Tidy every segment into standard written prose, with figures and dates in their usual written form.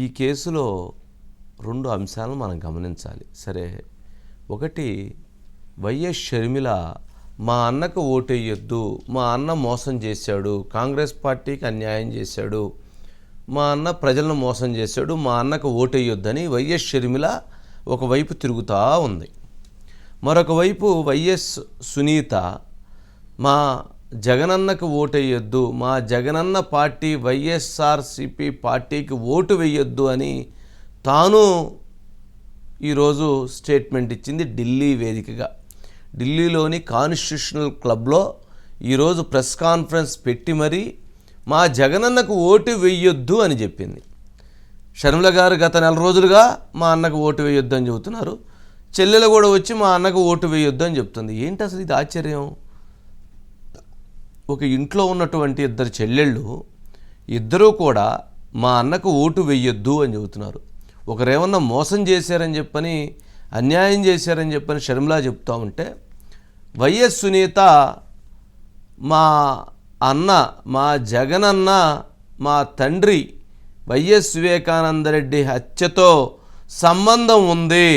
ఈ కేసులో 2 అంశాలను మనం గమనించాలి. సరే, ఒకటి, వైఎస్ షర్మిల మా అన్నకు ఓటేయొద్దు, మా అన్న మోసం చేశాడు, కాంగ్రెస్ పార్టీకి అన్యాయం చేశాడు, మా అన్న ప్రజలను మోసం చేశాడు, మా అన్నకు ఓటేయొద్దని వైఎస్ షర్మిల ఒకవైపు తిరుగుతూ ఉంది. మరొక వైపు వైఎస్ సునీత మా జగనన్నకు ఓటేయొద్దు, మా జగనన్న పార్టీ వైఎస్ఆర్సిపి పార్టీకి ఓటు వేయొద్దు అని తాను ఈరోజు స్టేట్మెంట్ ఇచ్చింది ఢిల్లీ వేదికగా. ఢిల్లీలోని కాన్స్టిట్యూషనల్ క్లబ్లో ఈరోజు ప్రెస్ కాన్ఫరెన్స్ పెట్టి మరీ మా జగనన్నకు ఓటు వేయొద్దు అని చెప్పింది. షర్మిల గారు గత 4 రోజులుగా మా అన్నకు ఓటు వేయొద్దు అని చెబుతున్నారు. చెల్లెలు కూడా వచ్చి మా అన్నకు ఓటు వేయొద్దు అని చెప్తుంది. ఏంటి అసలు ఇది ఆశ్చర్యం? ఒక ఇంట్లో ఉన్నటువంటి 2 చెల్లెళ్ళు ఇద్దరూ కూడా మా అన్నకు ఓటు వేయొద్దు అని చెబుతున్నారు. ఒకరేమన్నా మోసం చేశారని చెప్పని, అన్యాయం చేశారని చెప్పని షర్మిల చెప్తా ఉంటే, వైఎస్ సునీత మా అన్న, మా జగనన్న, మా తండ్రి వైఎస్ వివేకానందరెడ్డి హత్యతో సంబంధం ఉంది,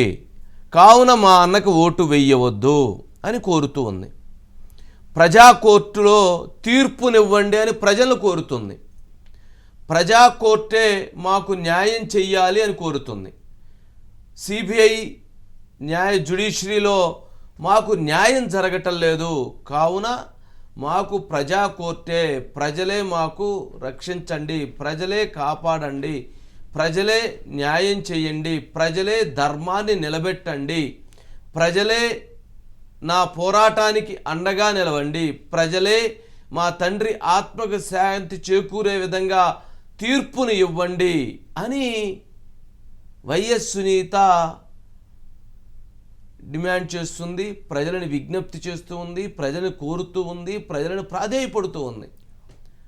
కావున మా అన్నకు ఓటు వేయవద్దు అని కోరుతూ ఉంది. ప్రజా కోర్టులో తీర్పునివ్వండి అని ప్రజలు కోరుతుంది. ప్రజా కోర్టే మాకు న్యాయం చెయ్యాలి అని కోరుతుంది. సిబిఐ జ్యుడిషియరీలో మాకు న్యాయం జరగటం లేదు, కావున మాకు ప్రజా కోర్టే, ప్రజలే మాకు రక్షించండి, ప్రజలే కాపాడండి, ప్రజలే న్యాయం చేయండి, ప్రజలే ధర్మాన్ని నిలబెట్టండి, ప్రజలే నా పోరాటానికి అండగా నిలవండి, ప్రజలే మా తండ్రి ఆత్మకు శాంతి చేకూరే విధంగా తీర్పును ఇవ్వండి అని వైఎస్ సునీత డిమాండ్ చేస్తుంది, ప్రజలను విజ్ఞప్తి చేస్తూ ఉంది, ప్రజలను కోరుతూ ఉంది, ప్రజలను ప్రాధేయపడుతూ ఉంది.